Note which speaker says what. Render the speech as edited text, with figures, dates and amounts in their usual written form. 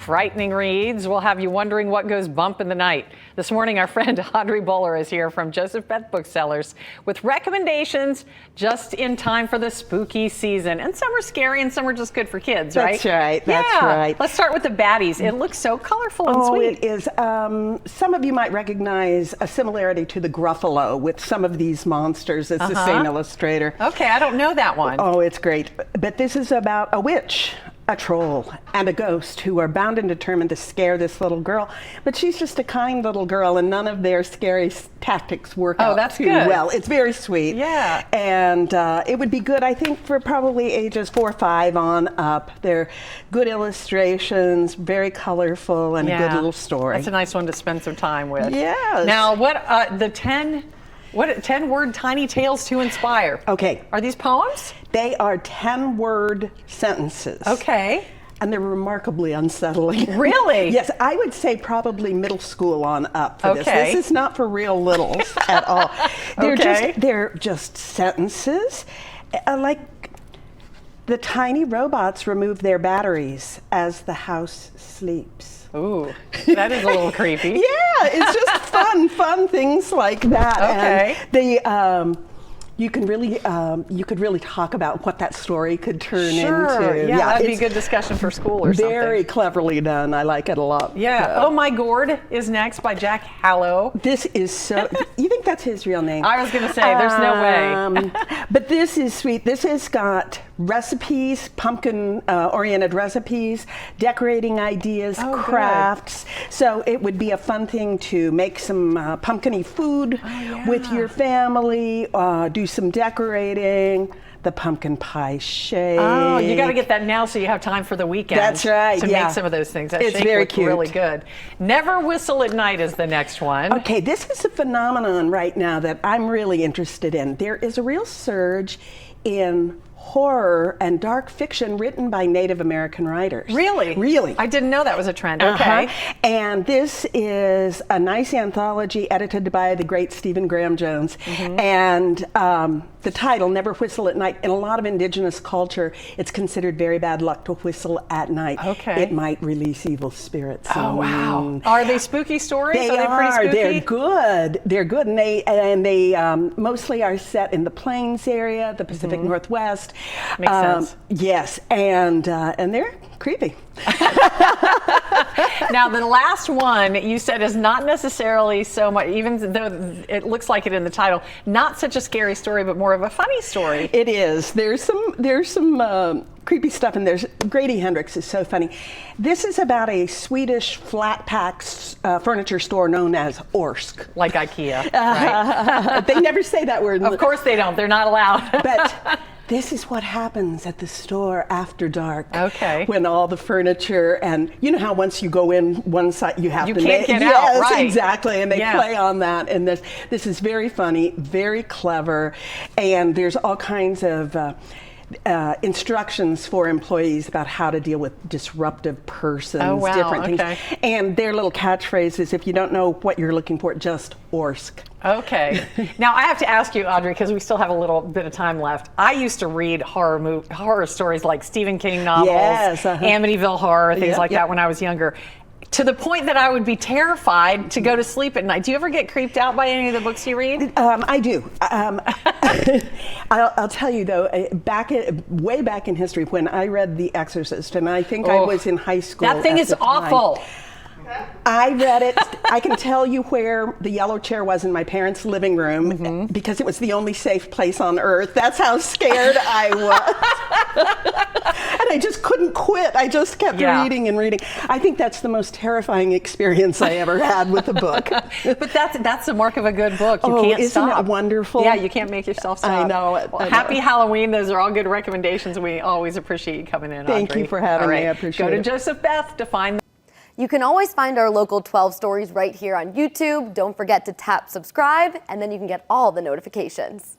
Speaker 1: Frightening reads will have you wondering what goes bump in the night. This morning, our friend Audrey Bowler is here from Joseph-Beth Booksellers with recommendations just in time for the spooky season. And some are scary and some are just good for kids, right?
Speaker 2: That's right. That's right.
Speaker 1: Let's start with the baddies. It looks so colorful and sweet.
Speaker 2: It is. Some of you might recognize a similarity to the Gruffalo with some of these monsters. It's the same illustrator.
Speaker 1: Okay, I don't know that one.
Speaker 2: Oh, it's great. But this is about a witch, a troll, and a ghost who are bound and determined to scare this little girl. But she's just a kind little girl, and none of their scary tactics work out too well. It's very sweet.
Speaker 1: Yeah.
Speaker 2: And it would be good, I think, for probably ages 4 or 5 on up. They're good illustrations, very colorful, and a good little story.
Speaker 1: That's a nice one to spend some time with.
Speaker 2: Yes.
Speaker 1: Now, what 10-word tiny tales to inspire?
Speaker 2: Okay.
Speaker 1: Are these poems?
Speaker 2: They are 10-word sentences.
Speaker 1: Okay.
Speaker 2: And they're remarkably unsettling.
Speaker 1: Really?
Speaker 2: Yes, I would say probably middle school on up for this. This is not for real littles at all. They're just sentences. Like the tiny robots remove their batteries as the house sleeps.
Speaker 1: Ooh, that is a little creepy.
Speaker 2: Yeah, it's just fun things like that.
Speaker 1: Okay.
Speaker 2: And you could really talk about what that story could turn into.
Speaker 1: Yeah, that'd be a good discussion for school or something.
Speaker 2: Very cleverly done. I like it a lot.
Speaker 1: Yeah. Oh My Gourd is next by Jack Hallow.
Speaker 2: This is so. You think that's his real name?
Speaker 1: I was going to say, there's no way.
Speaker 2: But this is sweet. This has got recipes, pumpkin-oriented recipes, decorating ideas, crafts. Good. So it would be a fun thing to make some pumpkin-y food with your family. Do some decorating, the pumpkin pie shake.
Speaker 1: Oh, you got to get that now so you have time for the weekend.
Speaker 2: That's right.
Speaker 1: To make some of those things. That
Speaker 2: it's
Speaker 1: shake
Speaker 2: very
Speaker 1: looks
Speaker 2: cute.
Speaker 1: Really good. Never Whistle at Night is the next one.
Speaker 2: Okay, this is a phenomenon right now that I'm really interested in. There is a real surge in horror and dark fiction written by Native American writers.
Speaker 1: Really?
Speaker 2: Really.
Speaker 1: I didn't know that was a trend. Okay.
Speaker 2: And this is a nice anthology edited by the great Stephen Graham Jones. And the title, Never Whistle at Night, in a lot of indigenous culture, it's considered very bad luck to whistle at night.
Speaker 1: Okay.
Speaker 2: It might release evil spirits.
Speaker 1: Oh, wow. Are they spooky stories?
Speaker 2: They
Speaker 1: are. Pretty spooky?
Speaker 2: They're good. They're good. And they mostly are set in the Plains area, the Pacific Northwest.
Speaker 1: Makes sense.
Speaker 2: Yes, and they're creepy.
Speaker 1: Now, the last one you said is not necessarily so much, even though it looks like it in the title, not such a scary story, but more of a funny story.
Speaker 2: It is. There's some creepy stuff, and there's Grady Hendrix is so funny. This is about a Swedish flat pack furniture store known as Orsk.
Speaker 1: Like IKEA, right?
Speaker 2: They never say that word.
Speaker 1: Of course they don't. They're not allowed.
Speaker 2: But this is what happens at the store after dark.
Speaker 1: Okay.
Speaker 2: When all the furniture, and you know how once you go in one side, you have to
Speaker 1: can't get out,
Speaker 2: yes,
Speaker 1: right.
Speaker 2: exactly. And they play on that. And this is very funny, very clever, and there's all kinds of instructions for employees about how to deal with disruptive persons, different things. And their little catchphrase is, if you don't know what you're looking for, just Orsk.
Speaker 1: Okay. Now I have to ask you, Audrey, because we still have a little bit of time left. I used to read horror stories like Stephen King novels, Amityville Horror, things like that when I was younger. To the point that I would be terrified to go to sleep at night. Do you ever get creeped out by any of the books you read?
Speaker 2: I do. I'll tell you though, way back in history when I read The Exorcist, and I think I was in high school.
Speaker 1: That thing is awful.
Speaker 2: I read it. I can tell you where the yellow chair was in my parents' living room because it was the only safe place on earth. That's how scared I was. And I just couldn't quit. I just kept reading and reading. I think that's the most terrifying experience I ever had with a book.
Speaker 1: But that's the mark of a good book. You can't stop.
Speaker 2: Isn't it wonderful?
Speaker 1: Yeah, you can't make yourself stop.
Speaker 2: I know it.
Speaker 1: Well, happy Halloween. Those are all good recommendations. We always appreciate you coming in, Audrey.
Speaker 2: Thank you for having me. I appreciate it.
Speaker 1: Go to Joseph-Beth to find them.
Speaker 3: You can always find our local 12 stories right here on YouTube. Don't forget to tap subscribe, and then you can get all the notifications.